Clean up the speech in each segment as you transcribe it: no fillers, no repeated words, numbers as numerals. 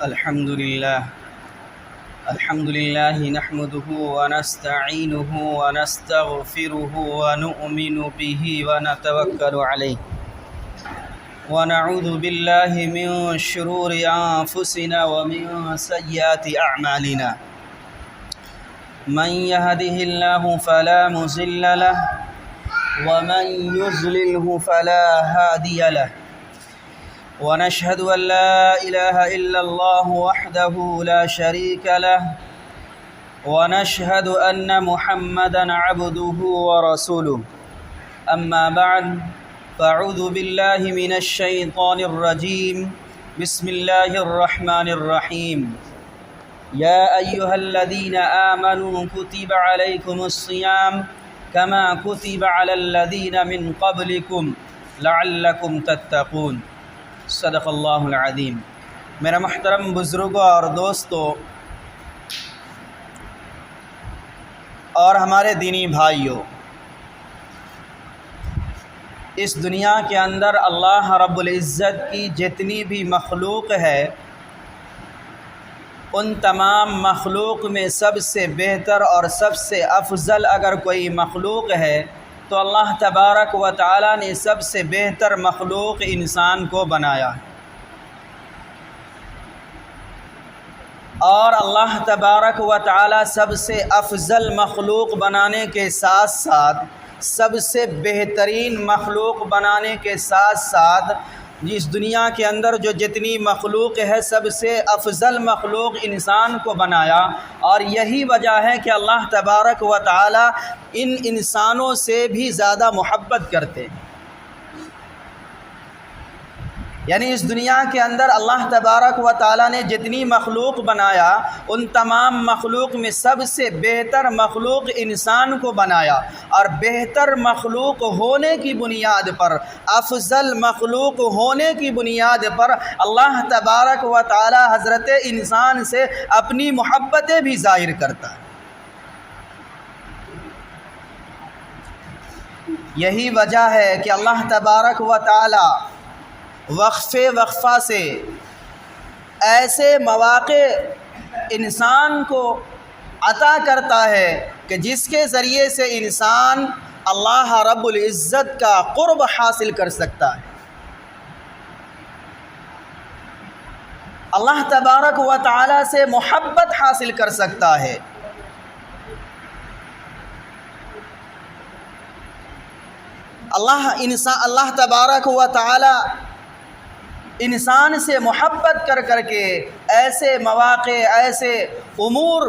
الحمد لله نحمده ونستعينه ونستغفره ونؤمن به ونتوكل عليه ونعوذ بالله من شرور أنفسنا ومن سيئات أعمالنا من يهده الله فلا مضل له ومن يضلله فلا هادي له ونشهد أن لا إله إلا الله وحده لا شريك له ونشهد أن محمدًا عبده ورسوله أما بعد فأعوذ بالله من الشيطان الرجيم بسم الله الرحمن الرحيم يا أيها الذين آمنوا كتب عليكم الصيام كما كتب على الذين من قبلكم لعلكم تتقون صدق اللہ العظیم۔ میرا محترم بزرگوں اور دوستوں اور ہمارے دینی بھائیوں، اس دنیا کے اندر اللہ رب العزت کی جتنی بھی مخلوق ہے، ان تمام مخلوق میں سب سے بہتر اور سب سے افضل اگر کوئی مخلوق ہے تو اللہ تبارک و تعالی نے سب سے بہتر مخلوق انسان کو بنایا، اور اللہ تبارک و تعالی سب سے افضل مخلوق بنانے کے ساتھ ساتھ سب سے بہترین مخلوق بنانے کے ساتھ ساتھ اس دنیا کے اندر جو جتنی مخلوق ہے سب سے افضل مخلوق انسان کو بنایا، اور یہی وجہ ہے کہ اللہ تبارک و تعالی ان انسانوں سے بھی زیادہ محبت کرتے ہیں۔ یعنی اس دنیا کے اندر اللہ تبارک و تعالی نے جتنی مخلوق بنایا، ان تمام مخلوق میں سب سے بہتر مخلوق انسان کو بنایا، اور بہتر مخلوق ہونے کی بنیاد پر، افضل مخلوق ہونے کی بنیاد پر اللہ تبارک و تعالی حضرت انسان سے اپنی محبتیں بھی ظاہر کرتا ہے۔ یہی وجہ ہے کہ اللہ تبارک و تعالی وقفہ سے ایسے مواقع انسان کو عطا کرتا ہے کہ جس کے ذریعے سے انسان اللہ رب العزت کا قرب حاصل کر سکتا ہے۔ اللہ تبارک و تعالی سے محبت حاصل کر سکتا ہے۔ اللہ تبارک و تعالی انسان سے محبت کر کر کے ایسے مواقع، ایسے امور،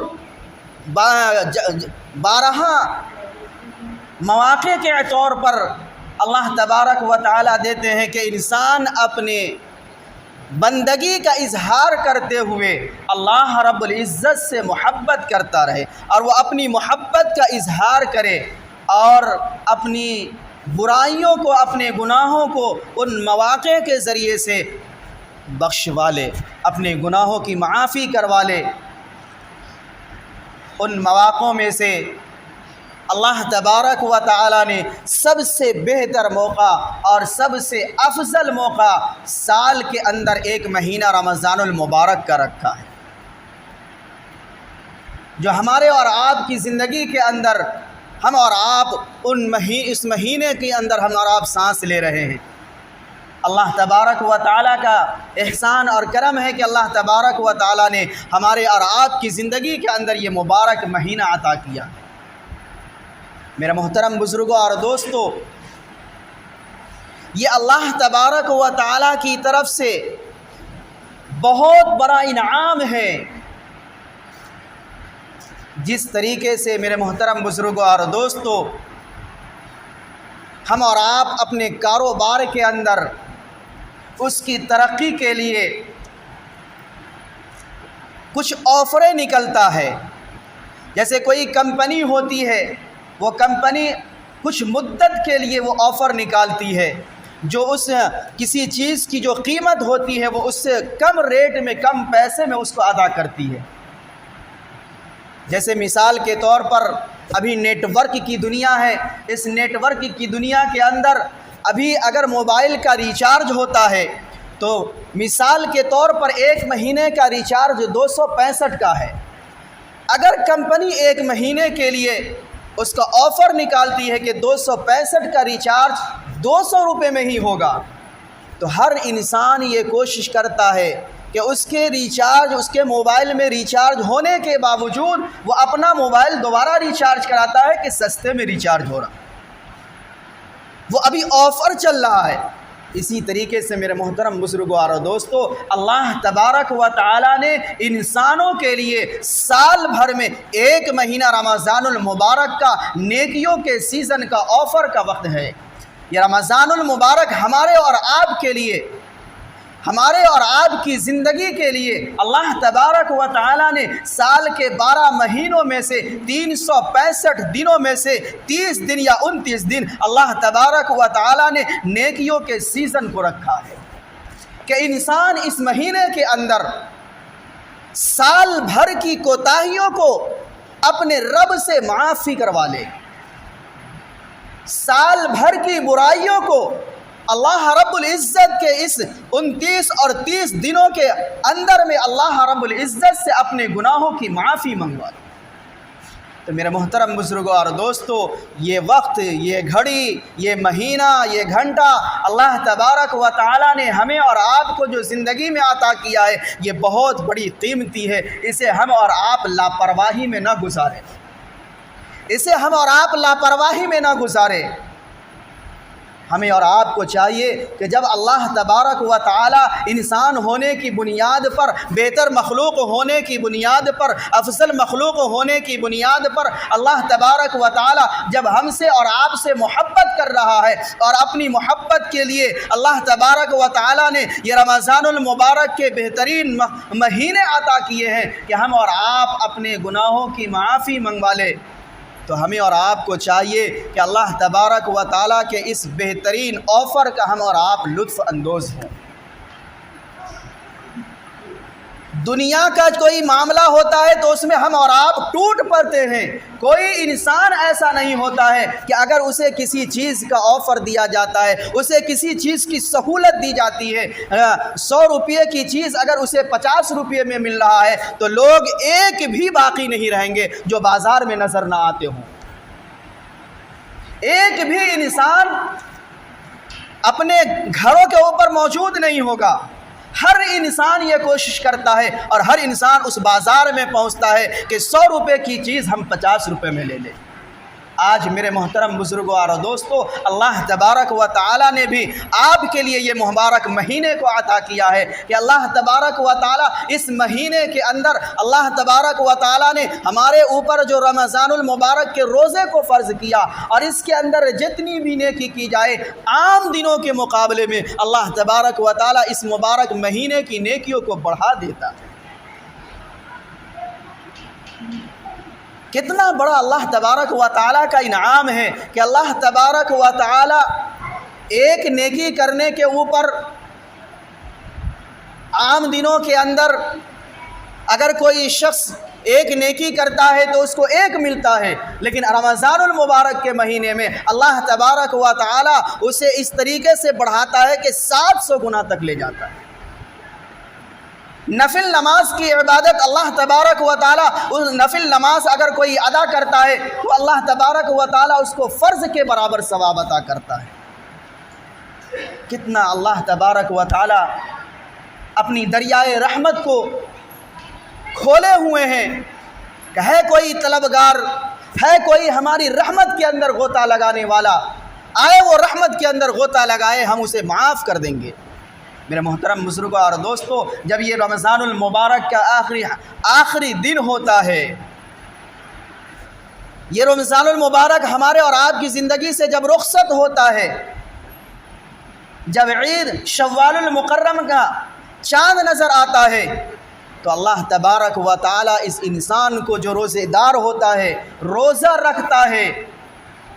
بارہا مواقع کے طور پر اللہ تبارک و تعالی دیتے ہیں کہ انسان اپنے بندگی کا اظہار کرتے ہوئے اللہ رب العزت سے محبت کرتا رہے، اور وہ اپنی محبت کا اظہار کرے اور اپنی برائیوں کو، اپنے گناہوں کو ان مواقع کے ذریعے سے بخشوا لے، اپنے گناہوں کی معافی کروا لے۔ ان مواقعوں میں سے اللہ تبارک و تعالی نے سب سے بہتر موقع اور سب سے افضل موقع سال کے اندر ایک مہینہ رمضان المبارک کا رکھا ہے، جو ہمارے اور آپ کی زندگی کے اندر ہم اور آپ اس مہینے کے اندر ہم اور آپ سانس لے رہے ہیں۔ اللہ تبارک و تعالیٰ کا احسان اور کرم ہے کہ اللہ تبارک و تعالیٰ نے ہمارے اور آپ کی زندگی کے اندر یہ مبارک مہینہ عطا کیا۔ میرا محترم بزرگوں اور دوستو، یہ اللہ تبارک و تعالیٰ کی طرف سے بہت بڑا انعام ہے۔ جس طریقے سے میرے محترم بزرگوں اور دوستو ہم اور آپ اپنے کاروبار کے اندر اس کی ترقی کے لیے کچھ آفریں نکلتا ہے، جیسے کوئی کمپنی ہوتی ہے، وہ کمپنی کچھ مدت کے لیے وہ آفر نکالتی ہے، جو اس کسی چیز کی جو قیمت ہوتی ہے وہ اس سے کم ریٹ میں، کم پیسے میں اس کو ادا کرتی ہے۔ جیسے مثال کے طور پر ابھی نیٹ ورک کی دنیا ہے، اس نیٹ ورک کی دنیا کے اندر ابھی اگر موبائل کا ریچارج ہوتا ہے تو مثال کے طور پر ایک مہینے کا ریچارج 265 کا ہے۔ اگر کمپنی ایک مہینے کے لیے اس کا آفر نکالتی ہے کہ 265 کا ریچارج 200 روپے میں ہی ہوگا، تو ہر انسان یہ کوشش کرتا ہے کہ اس کے ریچارج، اس کے موبائل میں ریچارج ہونے کے باوجود وہ اپنا موبائل دوبارہ ریچارج کراتا ہے کہ سستے میں ریچارج ہو رہا، وہ ابھی آفر چل رہا ہے۔ اسی طریقے سے میرے محترم بزرگوں اور دوستو، اللہ تبارک و تعالی نے انسانوں کے لیے سال بھر میں ایک مہینہ رمضان المبارک کا نیکیوں کے سیزن کا آفر کا وقت ہے۔ یہ رمضان المبارک ہمارے اور آپ کے لیے، ہمارے اور آپ کی زندگی کے لیے اللہ تبارک و تعالی نے سال کے 12 مہینوں میں سے 365 دنوں میں سے 30 دن یا 29 دن اللہ تبارک و تعالی نے نیکیوں کے سیزن کو رکھا ہے کہ انسان اس مہینے کے اندر سال بھر کی کوتاہیوں کو اپنے رب سے معافی کروا لے، سال بھر کی برائیوں کو اللہ رب العزت کے اس 29 اور 30 دنوں کے اندر میں اللہ رب العزت سے اپنے گناہوں کی معافی منگوا لے۔ تو میرے محترم بزرگوں اور دوستو، یہ وقت، یہ گھڑی، یہ مہینہ، یہ گھنٹہ اللہ تبارک و تعالی نے ہمیں اور آپ کو جو زندگی میں عطا کیا ہے، یہ بہت بڑی قیمتی ہے۔ اسے ہم اور آپ لاپرواہی میں نہ گزاریں، اسے ہم اور آپ لاپرواہی میں نہ گزاریں۔ ہمیں اور آپ کو چاہیے کہ جب اللہ تبارک و تعالی انسان ہونے کی بنیاد پر، بہتر مخلوق ہونے کی بنیاد پر، افضل مخلوق ہونے کی بنیاد پر اللہ تبارک و تعالی جب ہم سے اور آپ سے محبت کر رہا ہے، اور اپنی محبت کے لیے اللہ تبارک و تعالی نے یہ رمضان المبارک کے بہترین مہینے عطا کیے ہیں کہ ہم اور آپ اپنے گناہوں کی معافی منگوا لیں، تو ہمیں اور آپ کو چاہیے کہ اللہ تبارک و تعالیٰ کے اس بہترین آفر کا ہم اور آپ لطف اندوز ہوں۔ دنیا کا کوئی معاملہ ہوتا ہے تو اس میں ہم اور آپ ٹوٹ پڑتے ہیں۔ کوئی انسان ایسا نہیں ہوتا ہے کہ اگر اسے کسی چیز کا آفر دیا جاتا ہے، اسے کسی چیز کی سہولت دی جاتی ہے، 100 روپے کی چیز اگر اسے 50 روپے میں مل رہا ہے تو لوگ ایک بھی باقی نہیں رہیں گے جو بازار میں نظر نہ آتے ہوں۔ ایک بھی انسان اپنے گھروں کے اوپر موجود نہیں ہوگا۔ ہر انسان یہ کوشش کرتا ہے اور ہر انسان اس بازار میں پہنچتا ہے کہ 100 روپے کی چیز ہم 50 روپے میں لے لیں۔ آج میرے محترم بزرگوں اور دوستو، اللہ تبارک و تعالی نے بھی آپ کے لیے یہ مبارک مہینے کو عطا کیا ہے کہ اللہ تبارک و تعالی اس مہینے کے اندر اللہ تبارک و تعالی نے ہمارے اوپر جو رمضان المبارک کے روزے کو فرض کیا، اور اس کے اندر جتنی بھی نیکی کی جائے عام دنوں کے مقابلے میں اللہ تبارک و تعالی اس مبارک مہینے کی نیکیوں کو بڑھا دیتا ہے۔ کتنا بڑا اللہ تبارک و تعالیٰ کا انعام ہے کہ اللہ تبارک و تعالیٰ ایک نیکی کرنے کے اوپر عام دنوں کے اندر اگر کوئی شخص ایک نیکی کرتا ہے تو اس کو 1 ملتا ہے، لیکن رمضان المبارک کے مہینے میں اللہ تبارک و تعالیٰ اسے اس طریقے سے بڑھاتا ہے کہ 700 گنا تک لے جاتا ہے۔ نفل نماز کی عبادت اللہ تبارک و تعالیٰ، اس نفل نماز اگر کوئی ادا کرتا ہے تو اللہ تبارک و تعالیٰ اس کو فرض کے برابر ثواب عطا کرتا ہے۔ کتنا اللہ تبارک و تعالیٰ اپنی دریائے رحمت کو کھولے ہوئے ہیں کہ ہے کوئی طلبگار، ہے کوئی ہماری رحمت کے اندر غوطہ لگانے والا، آئے وہ رحمت کے اندر غوطہ لگائے، ہم اسے معاف کر دیں گے۔ میرے محترم بزرگوں اور دوستو، جب یہ رمضان المبارک کا آخری دن ہوتا ہے، یہ رمضان المبارک ہمارے اور آپ کی زندگی سے جب رخصت ہوتا ہے، جب عید شوال المکرم کا چاند نظر آتا ہے، تو اللہ تبارک و تعالی اس انسان کو جو روزے دار ہوتا ہے، روزہ رکھتا ہے،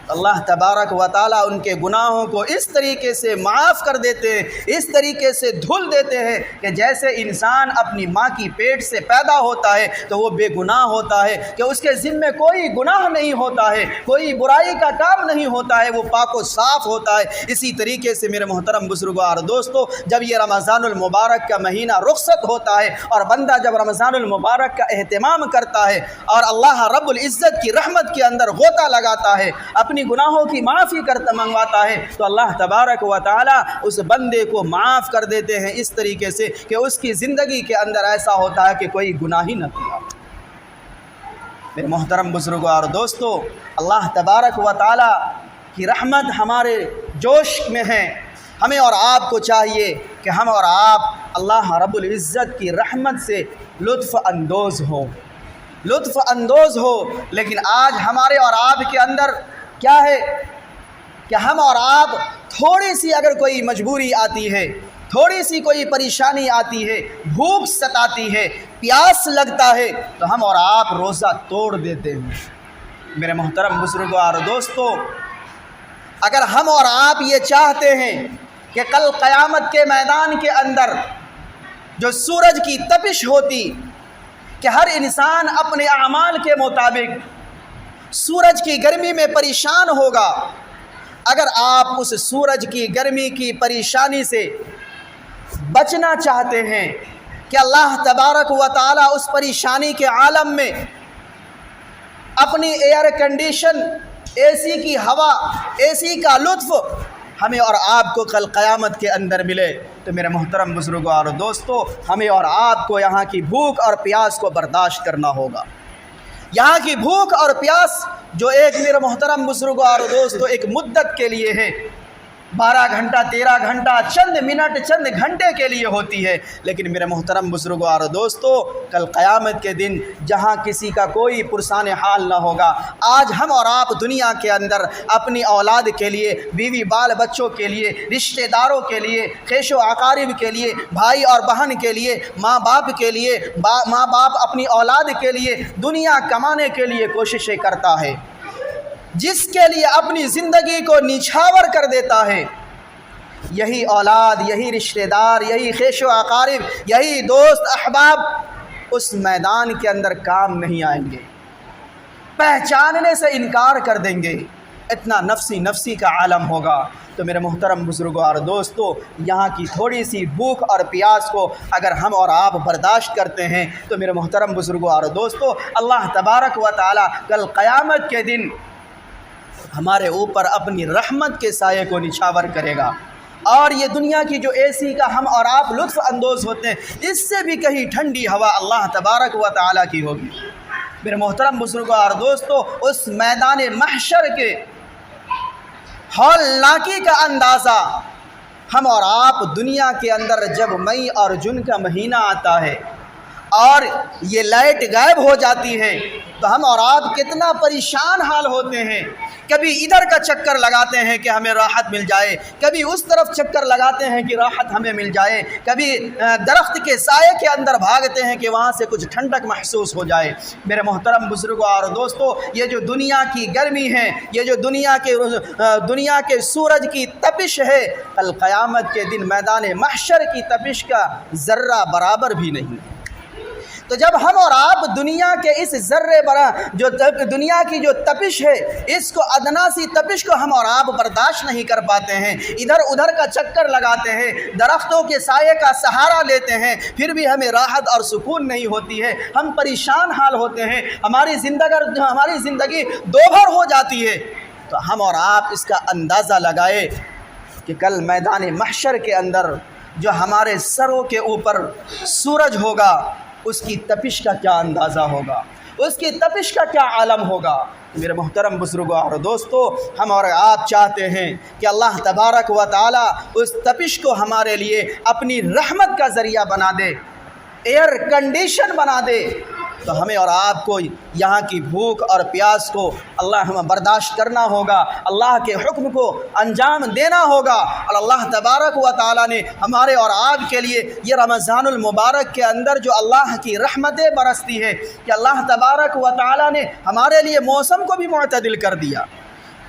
اللہ تبارک و تعالیٰ ان کے گناہوں کو اس طریقے سے معاف کر دیتے ہیں، اس طریقے سے دھل دیتے ہیں کہ جیسے انسان اپنی ماں کی پیٹ سے پیدا ہوتا ہے تو وہ بے گناہ ہوتا ہے، کہ اس کے ذمے کوئی گناہ نہیں ہوتا ہے، کوئی برائی کا کام نہیں ہوتا ہے، وہ پاک و صاف ہوتا ہے۔ اسی طریقے سے میرے محترم بزرگوں اور دوستو، جب یہ رمضان المبارک کا مہینہ رخصت ہوتا ہے اور بندہ جب رمضان المبارک کا اہتمام کرتا ہے اور اللہ رب العزت کی رحمت کے اندر غوطہ لگاتا ہے، اپنی گناہوں کی معافی کرتا منگواتا ہے، تو اللہ تبارک و تعالیٰ اس بندے کو معاف کر دیتے ہیں اس طریقے سے کہ اس کی زندگی کے اندر ایسا ہوتا ہے کہ کوئی گناہ ہی نہ کیا۔ میرے محترم بزرگوں اور دوستو، اللہ تبارک و تعالیٰ کی رحمت ہمارے جوش میں ہے۔ ہمیں اور آپ کو چاہیے کہ ہم اور آپ اللہ رب العزت کی رحمت سے لطف اندوز ہو، لیکن آج ہمارے اور آپ کے اندر کیا ہے کہ ہم اور آپ تھوڑی سی اگر کوئی مجبوری آتی ہے، تھوڑی سی کوئی پریشانی آتی ہے، بھوک ستاتی ہے، پیاس لگتا ہے، تو ہم اور آپ روزہ توڑ دیتے ہیں۔ میرے محترم بزرگوں اور دوستو، اگر ہم اور آپ یہ چاہتے ہیں کہ کل قیامت کے میدان کے اندر جو سورج کی تپش ہوتی کہ ہر انسان اپنے اعمال کے مطابق سورج کی گرمی میں پریشان ہوگا، اگر آپ اس سورج کی گرمی کی پریشانی سے بچنا چاہتے ہیں کہ اللہ تبارک و تعالیٰ اس پریشانی کے عالم میں اپنی ایئر کنڈیشن، اے سی کی ہوا، اے سی کا لطف ہمیں اور آپ کو کل قیامت کے اندر ملے، تو میرے محترم بزرگوں اور دوستو، ہمیں اور آپ کو یہاں کی بھوک اور پیاس کو برداشت کرنا ہوگا۔ یہاں کی بھوک اور پیاس جو ایک میرے محترم بزرگوں اور دوستو ایک مدت کے لیے ہے، 12 گھنٹہ 13 گھنٹہ چند منٹ چند گھنٹے کے لیے ہوتی ہے، لیکن میرے محترم بزرگوں اور دوستو کل قیامت کے دن جہاں کسی کا کوئی پرسان حال نہ ہوگا، آج ہم اور آپ دنیا کے اندر اپنی اولاد کے لیے، بیوی بال بچوں کے لیے، رشتہ داروں کے لیے، خیش و اقارب کے لیے، بھائی اور بہن کے لیے، ماں باپ کے لیے، ماں باپ اپنی اولاد کے لیے دنیا کمانے کے لیے کوششیں کرتا ہے، جس کے لیے اپنی زندگی کو نچھاور کر دیتا ہے، یہی اولاد، یہی رشتہ دار، یہی خیش و اقارب، یہی دوست احباب اس میدان کے اندر کام نہیں آئیں گے، پہچاننے سے انکار کر دیں گے، اتنا نفسی کا عالم ہوگا۔ تو میرے محترم بزرگوں اور دوستو، یہاں کی تھوڑی سی بھوک اور پیاس کو اگر ہم اور آپ برداشت کرتے ہیں تو میرے محترم بزرگوں اور دوستو، اللہ تبارک و تعالیٰ کل قیامت کے دن ہمارے اوپر اپنی رحمت کے سائے کو نچھاور کرے گا، اور یہ دنیا کی جو اے سی کا ہم اور آپ لطف اندوز ہوتے ہیں، اس سے بھی کہیں ٹھنڈی ہوا اللہ تبارک و تعالیٰ کی ہوگی۔ میرے محترم بزرگوں اور دوستو، اس میدان محشر کے ہولناکی کا اندازہ ہم اور آپ دنیا کے اندر جب مئی اور جون کا مہینہ آتا ہے اور یہ لائٹ غائب ہو جاتی ہے تو ہم اور آپ کتنا پریشان حال ہوتے ہیں۔ کبھی ادھر کا چکر لگاتے ہیں کہ ہمیں راحت مل جائے، کبھی اس طرف چکر لگاتے ہیں کہ راحت ہمیں مل جائے، کبھی درخت کے سائے کے اندر بھاگتے ہیں کہ وہاں سے کچھ ٹھنڈک محسوس ہو جائے۔ میرے محترم بزرگوں اور دوستو، یہ جو دنیا کی گرمی ہے، یہ جو دنیا کے سورج کی تپش ہے، کل قیامت کے دن میدان محشر کی تپش کا ذرہ برابر بھی نہیں ہے۔ تو جب ہم اور آپ دنیا کے اس ذرے جو دنیا کی جو تپش ہے، اس کو ادنا سی تپش کو ہم اور آپ برداشت نہیں کر پاتے ہیں، ادھر ادھر کا چکر لگاتے ہیں، درختوں کے سائے کا سہارا لیتے ہیں، پھر بھی ہمیں راحت اور سکون نہیں ہوتی ہے، ہم پریشان حال ہوتے ہیں، ہماری زندگی دوبھر ہو جاتی ہے۔ تو ہم اور آپ اس کا اندازہ لگائے کہ کل میدان محشر کے اندر جو ہمارے سروں کے اوپر سورج ہوگا، اس کی تپش کا کیا اندازہ ہوگا، اس کی تپش کا کیا عالم ہوگا۔ میرے محترم بزرگوں اور دوستو، ہم اور آپ چاہتے ہیں کہ اللہ تبارک و تعالیٰ اس تپش کو ہمارے لیے اپنی رحمت کا ذریعہ بنا دے، ایئر کنڈیشن بنا دے، تو ہمیں اور آپ کو یہاں کی بھوک اور پیاس کو ہمیں برداشت کرنا ہوگا، اللہ کے حکم کو انجام دینا ہوگا، اور اللہ تبارک و تعالیٰ نے ہمارے اور آپ کے لیے یہ رمضان المبارک کے اندر جو اللہ کی رحمتیں برستی ہے، کہ اللہ تبارک و تعالیٰ نے ہمارے لیے موسم کو بھی معتدل کر دیا،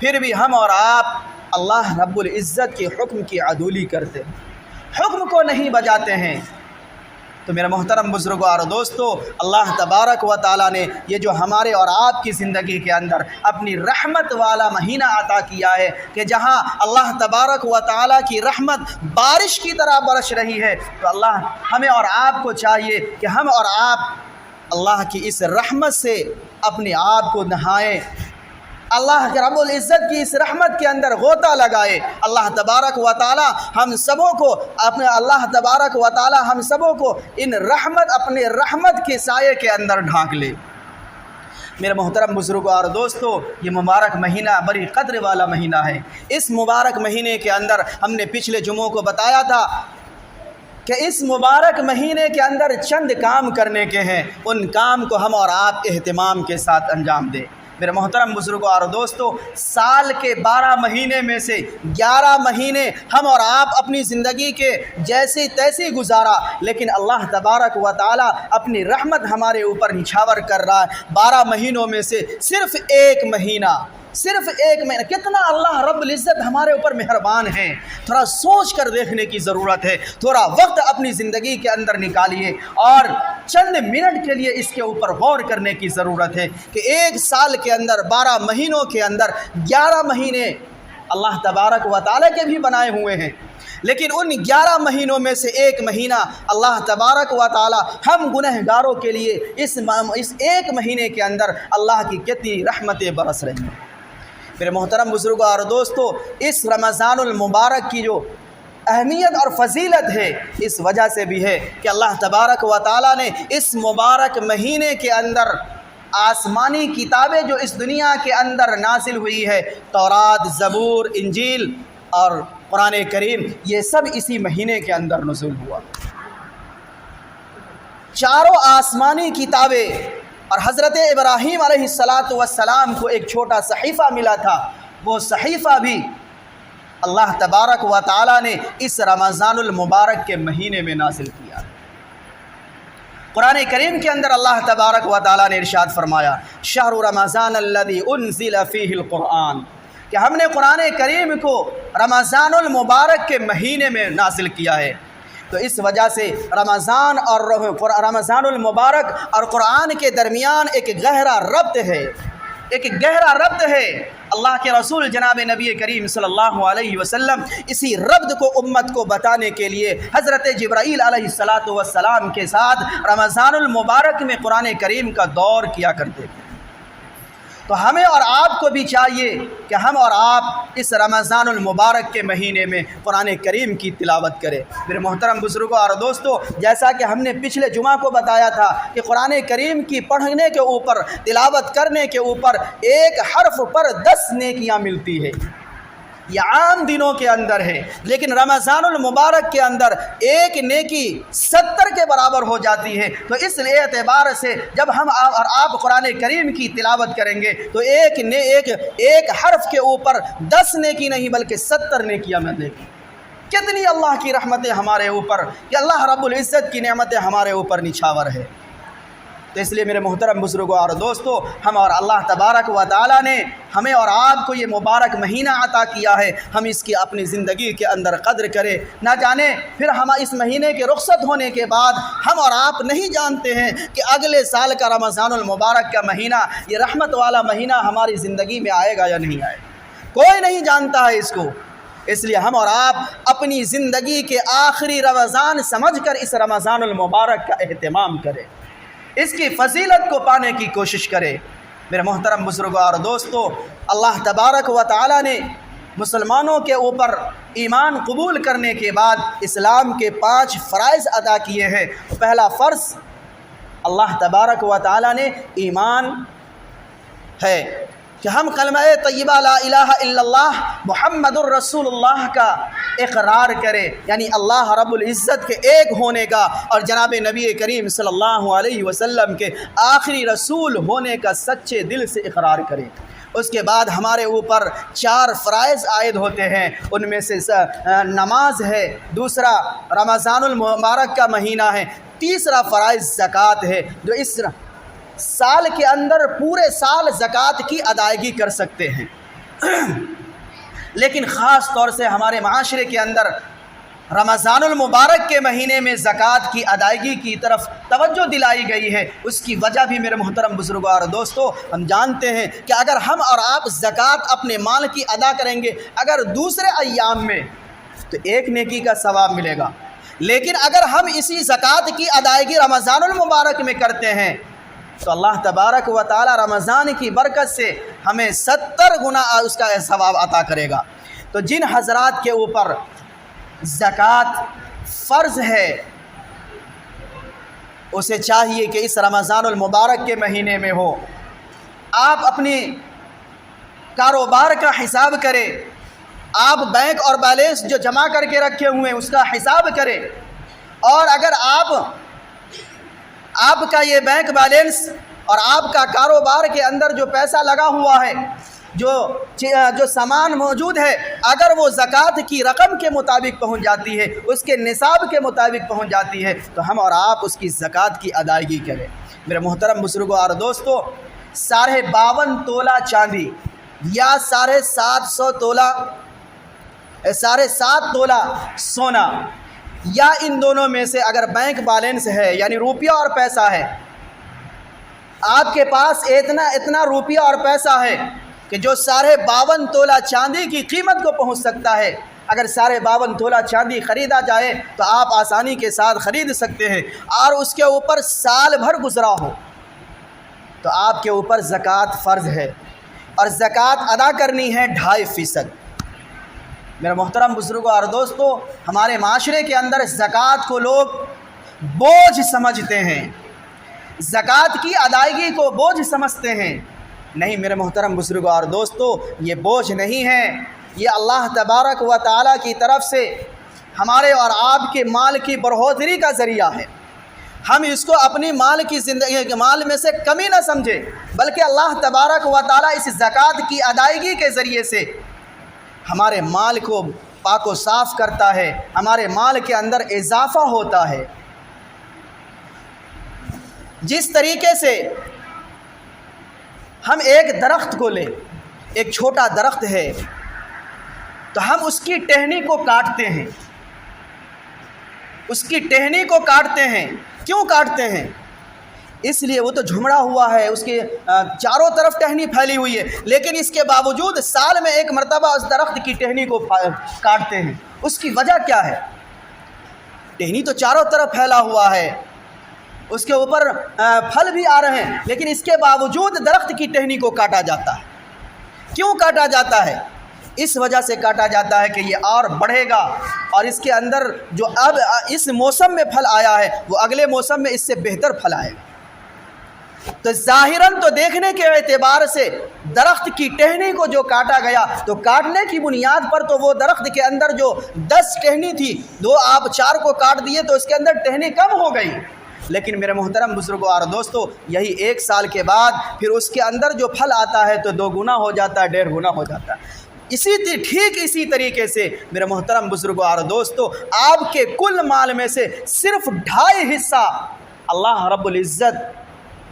پھر بھی ہم اور آپ اللہ رب العزت کے حکم کی عدولی کرتے ہیں، حکم کو نہیں بجاتے ہیں۔ تو میرے محترم بزرگوں اور دوستو، اللہ تبارک و تعالیٰ نے یہ جو ہمارے اور آپ کی زندگی کے اندر اپنی رحمت والا مہینہ عطا کیا ہے کہ جہاں اللہ تبارک و تعالیٰ کی رحمت بارش کی طرح برس رہی ہے، تو اللہ ہمیں اور آپ کو چاہیے کہ ہم اور آپ اللہ کی اس رحمت سے اپنے آپ کو نہائیں، اللہ کے رب العزت کی اس رحمت کے اندر غوطہ لگائے۔ اللہ تبارک و تعالی ہم سبوں کو ان رحمت اپنے رحمت کے سائے کے اندر ڈھانک لے۔ میرے محترم بزرگوں اور دوستو، یہ مبارک مہینہ بڑی قدر والا مہینہ ہے۔ اس مبارک مہینے کے اندر ہم نے پچھلے جمعوں کو بتایا تھا کہ اس مبارک مہینے کے اندر چند کام کرنے کے ہیں، ان کام کو ہم اور آپ اہتمام کے ساتھ انجام دیں۔ میرے محترم بزرگوں اور دوستو، سال کے 12 مہینے میں سے 11 مہینے ہم اور آپ اپنی زندگی کے جیسی تیسی گزارا، لیکن اللہ تبارک و تعالی اپنی رحمت ہمارے اوپر نچھاور کر رہا ہے۔ 12 مہینوں میں سے صرف ایک مہینہ، کتنا اللہ رب العزت ہمارے اوپر مہربان ہیں، تھوڑا سوچ کر دیکھنے کی ضرورت ہے۔ تھوڑا وقت اپنی زندگی کے اندر نکالیے اور چند منٹ کے لیے اس کے اوپر غور کرنے کی ضرورت ہے کہ ایک سال کے اندر 12 مہینوں کے اندر 11 مہینے اللہ تبارک و تعالیٰ کے بھی بنائے ہوئے ہیں، لیکن ان 11 مہینوں میں سے ایک مہینہ اللہ تبارک و تعالی ہم گنہگاروں کے لیے اس ایک مہینے کے اندر اللہ کی کتنی رحمتیں برس رہی ہیں۔ میرے محترم بزرگوں اور دوستو، اس رمضان المبارک کی جو اہمیت اور فضیلت ہے اس وجہ سے بھی ہے کہ اللہ تبارک و تعالی نے اس مبارک مہینے کے اندر آسمانی کتابیں جو اس دنیا کے اندر نازل ہوئی ہے، تورات، زبور، انجیل اور قرآن کریم، یہ سب اسی مہینے کے اندر نزول ہوا۔ چاروں آسمانی کتابیں، اور حضرت ابراہیم علیہ السلام کو ایک چھوٹا صحیفہ ملا تھا، وہ صحیفہ بھی اللہ تبارک و تعالی نے اس رمضان المبارک کے مہینے میں نازل کیا۔ قرآن کریم کے اندر اللہ تبارک و تعالی نے ارشاد فرمایا، شہر رمضان الذی انزل فیہ القرآن، کہ ہم نے قرآن کریم کو رمضان المبارک کے مہینے میں نازل کیا ہے۔ تو اس وجہ سے رمضان المبارک اور قرآن کے درمیان ایک گہرا ربط ہے۔ اللہ کے رسول جناب نبی کریم صلی اللہ علیہ وسلم اسی ربط کو امت کو بتانے کے لیے حضرت جبرائیل علیہ السلام کے ساتھ رمضان المبارک میں قرآن کریم کا دور کیا کرتے تھے۔ تو ہمیں اور آپ کو بھی چاہیے کہ ہم اور آپ اس رمضان المبارک کے مہینے میں قرآن کریم کی تلاوت کریں۔ میرے محترم بزرگوں اور دوستو، جیسا کہ ہم نے پچھلے جمعہ کو بتایا تھا کہ قرآن کریم کی پڑھنے کے اوپر، تلاوت کرنے کے اوپر ایک حرف پر 10 نیکیاں ملتی ہے۔ یہ عام دنوں کے اندر ہے، لیکن رمضان المبارک کے اندر ایک نیکی 70 کے برابر ہو جاتی ہے۔ تو اس اعتبار سے جب ہم اور آپ قرآن کریم کی تلاوت کریں گے تو ایک حرف کے اوپر 10 نیکی نہیں بلکہ 70 نیکیاں ملیں گی۔ کتنی اللہ کی رحمتیں ہمارے اوپر، کہ اللہ رب العزت کی نعمتیں ہمارے اوپر نچھاور ہے۔ تو اس لیے میرے محترم بزرگوں اور دوستو، ہم اور اللہ تبارک و تعالی نے ہمیں اور آپ کو یہ مبارک مہینہ عطا کیا ہے، ہم اس کی اپنی زندگی کے اندر قدر کریں۔ نہ جانے پھر ہم اس مہینے کے رخصت ہونے کے بعد ہم اور آپ نہیں جانتے ہیں کہ اگلے سال کا رمضان المبارک کا مہینہ، یہ رحمت والا مہینہ ہماری زندگی میں آئے گا یا نہیں آئے گا، کوئی نہیں جانتا ہے اس کو۔ اس لیے ہم اور آپ اپنی زندگی کے آخری رمضان سمجھ کر اس رمضان المبارک کا اہتمام کریں، اس کی فضیلت کو پانے کی کوشش کرے۔ میرے محترم بزرگوں اور دوستو، اللہ تبارک و تعالی نے مسلمانوں کے اوپر ایمان قبول کرنے کے بعد اسلام کے 5 فرائض ادا کیے ہیں۔ پہلا فرض اللہ تبارک و تعالی نے ایمان ہے کہ ہم کلمہ طیبہ لا الہ الا اللہ محمد الرسول اللہ کا اقرار کرے، یعنی اللہ رب العزت کے ایک ہونے کا اور جناب نبی کریم صلی اللہ علیہ وسلم کے آخری رسول ہونے کا سچے دل سے اقرار کرے۔ اس کے بعد ہمارے اوپر 4 فرائض عائد ہوتے ہیں، ان میں سے نماز ہے، دوسرا رمضان المبارک کا مہینہ ہے، تیسرا فرائض زکوٰۃ ہے، جو اس سال کے اندر پورے سال زکوٰۃ کی ادائیگی کر سکتے ہیں۔ لیکن خاص طور سے ہمارے معاشرے کے اندر رمضان المبارک کے مہینے میں زکوٰۃ کی ادائیگی کی طرف توجہ دلائی گئی ہے۔ اس کی وجہ بھی میرے محترم بزرگوں اور دوستو ہم جانتے ہیں کہ اگر ہم اور آپ زکوٰۃ اپنے مال کی ادا کریں گے اگر دوسرے ایام میں تو ایک نیکی کا ثواب ملے گا، لیکن اگر ہم اسی زکوٰۃ کی ادائیگی رمضان المبارک میں کرتے ہیں تو اللہ تبارک و تعالی رمضان کی برکت سے ہمیں 70 گنا اس کا ثواب عطا کرے گا۔ تو جن حضرات کے اوپر زکوٰۃ فرض ہے اسے چاہیے کہ اس رمضان المبارک کے مہینے میں ہو، آپ اپنی کاروبار کا حساب کریں، آپ بینک اور بیلنس جو جمع کر کے رکھے ہوئے ہیں اس کا حساب کریں، اور اگر آپ کا یہ بینک بیلنس اور آپ کا کاروبار کے اندر جو پیسہ لگا ہوا ہے، جو سامان موجود ہے، اگر وہ زکوٰۃ کی رقم کے مطابق پہنچ جاتی ہے، اس کے نصاب کے مطابق پہنچ جاتی ہے، تو ہم اور آپ اس کی زکوٰۃ کی ادائیگی کریں۔ میرے محترم بزرگوں اور دوستو، 52.5 تولہ چاندی یا 7.5 تولہ 7.5 تولہ سونا، یا ان دونوں میں سے اگر بینک بیلنس ہے یعنی روپیہ اور پیسہ ہے، آپ کے پاس اتنا روپیہ اور پیسہ ہے کہ جو 52.5 تولہ چاندی کی قیمت کو پہنچ سکتا ہے، اگر 52.5 تولہ چاندی خریدا جائے تو آپ آسانی کے ساتھ خرید سکتے ہیں، اور اس کے اوپر سال بھر گزرا ہو تو آپ کے اوپر زکوٰۃ فرض ہے، اور زکوٰۃ ادا کرنی ہے 2.5%۔ میرے محترم بزرگوں اور دوستو، ہمارے معاشرے کے اندر زکوٰۃ کو لوگ بوجھ سمجھتے ہیں، زکوٰۃ کی ادائیگی کو بوجھ سمجھتے ہیں۔ نہیں میرے محترم بزرگوں اور دوستو، یہ بوجھ نہیں ہے، یہ اللہ تبارک و تعالیٰ کی طرف سے ہمارے اور آپ کے مال کی بڑھوتری کا ذریعہ ہے۔ ہم اس کو اپنی مال میں سے کمی نہ سمجھیں، بلکہ اللہ تبارک و تعالیٰ اس زکوٰۃ کی ادائیگی کے ذریعے سے ہمارے مال کو پاک و صاف کرتا ہے، ہمارے مال کے اندر اضافہ ہوتا ہے۔ جس طریقے سے ہم ایک درخت کو لیں، ایک چھوٹا درخت ہے تو ہم اس کی ٹہنی کو کاٹتے ہیں، اس کی ٹہنی کو کاٹتے ہیں، کیوں کاٹتے ہیں؟ اس لیے وہ تو جھمڑا ہوا ہے، اس کے چاروں طرف ٹہنی پھیلی ہوئی ہے، لیکن اس کے باوجود سال میں ایک مرتبہ اس درخت کی ٹہنی کو کاٹتے ہیں۔ اس کی وجہ کیا ہے؟ ٹہنی تو چاروں طرف پھیلا ہوا ہے، اس کے اوپر پھل بھی آ رہے ہیں، لیکن اس کے باوجود درخت کی ٹہنی کو کاٹا جاتا ہے۔ کیوں کاٹا جاتا ہے؟ اس وجہ سے کاٹا جاتا ہے کہ یہ اور بڑھے گا، اور اس کے اندر جو اب اس موسم میں پھل آیا ہے وہ اگلے موسم میں اس سے بہتر پھل آئے گا۔ تو ظاہراً تو دیکھنے کے اعتبار سے درخت کی ٹہنی کو جو کاٹا گیا، تو کاٹنے کی بنیاد پر تو وہ درخت کے اندر جو 10 ٹہنی تھی، 2 آپ 4 کو کاٹ دیے تو اس کے اندر ٹہنی کم ہو گئی، لیکن میرے محترم بزرگوں اور دوستو، یہی 1 سال کے بعد پھر اس کے اندر جو پھل آتا ہے تو 2 گنا ہو جاتا ہے، 1.5 گنا ہو جاتا ہے۔ ٹھیک اسی طریقے سے میرے محترم بزرگوں اور دوستو، آپ کے کل مال میں سے صرف 2.5 حصہ اللہ رب العزت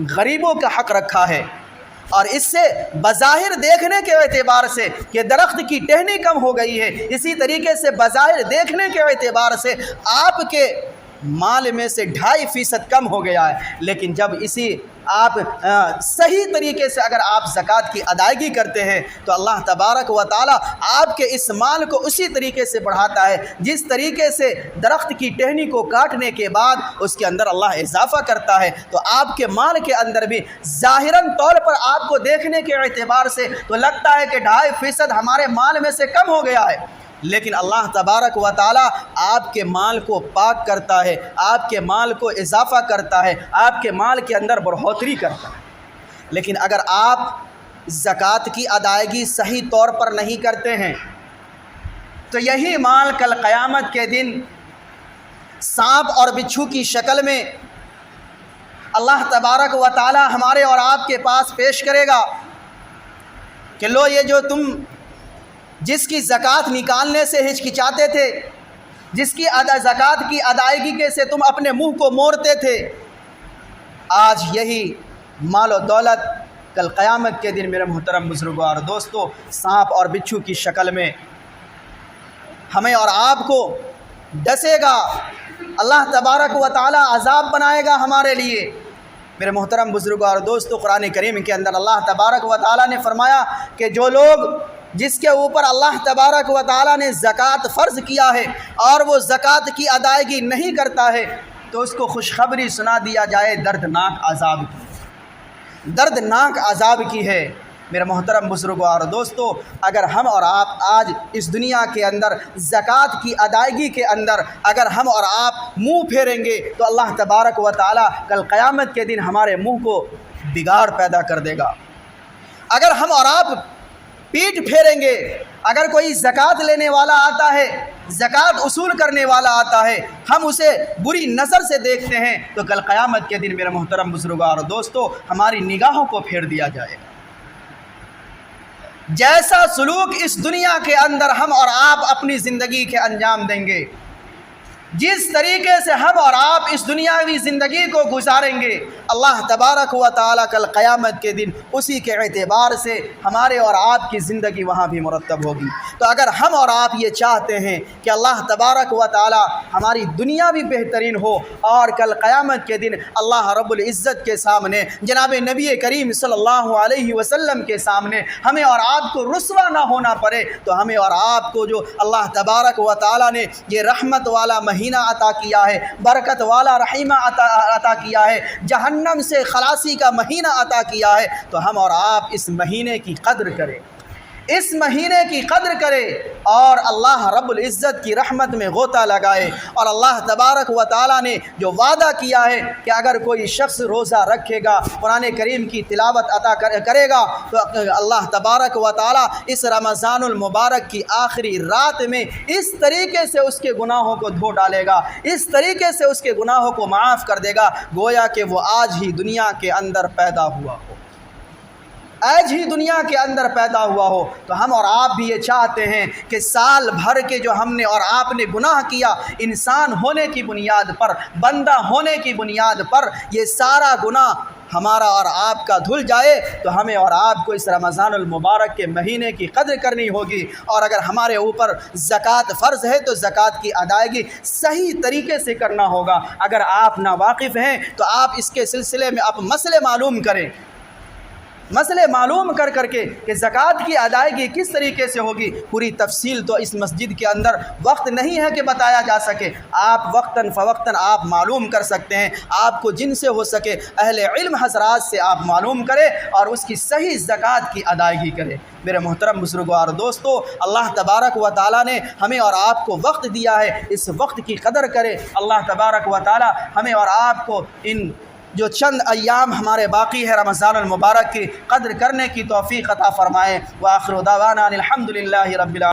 غریبوں کا حق رکھا ہے، اور اس سے بظاہر دیکھنے کے اعتبار سے کہ درخت کی ٹہنی کم ہو گئی ہے، اسی طریقے سے بظاہر دیکھنے کے اعتبار سے آپ کے مال میں سے 2.5% کم ہو گیا ہے، لیکن جب اسی آپ صحیح طریقے سے اگر آپ زکوٰۃ کی ادائیگی کرتے ہیں تو اللہ تبارک و تعالیٰ آپ کے اس مال کو اسی طریقے سے بڑھاتا ہے جس طریقے سے درخت کی ٹہنی کو کاٹنے کے بعد اس کے اندر اللہ اضافہ کرتا ہے۔ تو آپ کے مال کے اندر بھی ظاہراً طور پر آپ کو دیکھنے کے اعتبار سے تو لگتا ہے کہ 2.5% ہمارے مال میں سے کم ہو گیا ہے، لیکن اللہ تبارک و تعالیٰ آپ کے مال کو پاک کرتا ہے، آپ کے مال کو اضافہ کرتا ہے، آپ کے مال کے اندر بڑھوتری کرتا ہے۔ لیکن اگر آپ زکوٰۃ کی ادائیگی صحیح طور پر نہیں کرتے ہیں تو یہی مال کل قیامت کے دن سانپ اور بچھو کی شکل میں اللہ تبارک و تعالیٰ ہمارے اور آپ کے پاس پیش کرے گا کہ لو، یہ جو تم جس کی زکوٰۃ نکالنے سے ہچکچاتے تھے، جس کی زکوٰۃ کی ادائیگی کے سے تم اپنے منہ کو موڑتے تھے، آج یہی مال و دولت کل قیامت کے دن میرے محترم بزرگوں اور دوستوں سانپ اور بچھو کی شکل میں ہمیں اور آپ کو ڈسے گا، اللہ تبارک و تعالی عذاب بنائے گا ہمارے لیے۔ میرے محترم بزرگوں اور دوستوں قرآن کریم کے اندر اللہ تبارک و تعالی نے فرمایا کہ جو لوگ جس کے اوپر اللہ تبارک و تعالی نے زکوٰۃ فرض کیا ہے اور وہ زکوٰۃ کی ادائیگی نہیں کرتا ہے تو اس کو خوشخبری سنا دیا جائے دردناک عذاب کی ہے۔ میرے محترم بزرگوں اور دوستوں اگر ہم اور آپ آج اس دنیا کے اندر زکوٰۃ کی ادائیگی کے اندر اگر ہم اور آپ منہ پھیریں گے تو اللہ تبارک و تعالی کل قیامت کے دن ہمارے منہ کو بگاڑ پیدا کر دے گا۔ اگر ہم اور آپ پیٹ پھیریں گے، اگر کوئی زکوٰۃ لینے والا آتا ہے، زکوٰۃ اصول کرنے والا آتا ہے، ہم اسے بری نظر سے دیکھتے ہیں تو کل قیامت کے دن میرے محترم بزرگوں اور دوستوں ہماری نگاہوں کو پھیر دیا جائے گا۔ جیسا سلوک اس دنیا کے اندر ہم اور آپ اپنی زندگی کے انجام دیں گے، جس طریقے سے ہم اور آپ اس دنیاوی زندگی کو گزاریں گے، اللہ تبارک و تعالی کل قیامت کے دن اسی کے اعتبار سے ہمارے اور آپ کی زندگی وہاں بھی مرتب ہوگی۔ تو اگر ہم اور آپ یہ چاہتے ہیں کہ اللہ تبارک و تعالی ہماری دنیا بھی بہترین ہو اور کل قیامت کے دن اللہ رب العزت کے سامنے جناب نبی کریم صلی اللہ علیہ وسلم کے سامنے ہمیں اور آپ کو رسوا نہ ہونا پڑے، تو ہمیں اور آپ کو جو اللہ تبارک و تعالی نے یہ رحمت والا مہینہ عطا کیا ہے، برکت والا رحیمہ عطا کیا ہے، جہنم سے خلاصی کا مہینہ عطا کیا ہے، تو ہم اور آپ اس مہینے کی قدر کریں، اس مہینے کی قدر کرے اور اللہ رب العزت کی رحمت میں غوطہ لگائے۔ اور اللہ تبارک و تعالی نے جو وعدہ کیا ہے کہ اگر کوئی شخص روزہ رکھے گا، قرآن کریم کی تلاوت کرے گا تو اللہ تبارک و تعالی اس رمضان المبارک کی آخری رات میں اس طریقے سے اس کے گناہوں کو دھو ڈالے گا، اس طریقے سے اس کے گناہوں کو معاف کر دے گا گویا کہ وہ آج ہی دنیا کے اندر پیدا ہوا ہو، آج ہی دنیا کے اندر پیدا ہوا ہو۔ تو ہم اور آپ بھی یہ چاہتے ہیں کہ سال بھر کے جو ہم نے اور آپ نے گناہ کیا، انسان ہونے کی بنیاد پر، بندہ ہونے کی بنیاد پر یہ سارا گناہ ہمارا اور آپ کا دھل جائے، تو ہمیں اور آپ کو اس رمضان المبارک کے مہینے کی قدر کرنی ہوگی۔ اور اگر ہمارے اوپر زکوٰۃ فرض ہے تو زکوٰۃ کی ادائیگی صحیح طریقے سے کرنا ہوگا۔ اگر آپ ناواقف ہیں تو آپ اس کے سلسلے میں آپ مسئلے معلوم کریں، مسئلے معلوم کر کے کہ زکوٰۃ کی ادائیگی کس طریقے سے ہوگی۔ پوری تفصیل تو اس مسجد کے اندر وقت نہیں ہے کہ بتایا جا سکے، آپ وقتاً فوقتاً آپ معلوم کر سکتے ہیں، آپ کو جن سے ہو سکے اہل علم حضرات سے آپ معلوم کریں اور اس کی صحیح زکوٰۃ کی ادائیگی کریں۔ میرے محترم بزرگوں اور دوستو اللہ تبارک و تعالی نے ہمیں اور آپ کو وقت دیا ہے، اس وقت کی قدر کرے۔ اللہ تبارک و تعالی ہمیں اور آپ کو ان جو چند ایام ہمارے باقی ہے رمضان المبارک کی قدر کرنے کی توفیق عطا فرمائے۔ وآخر دعوانا الحمد للہ رب العالمین۔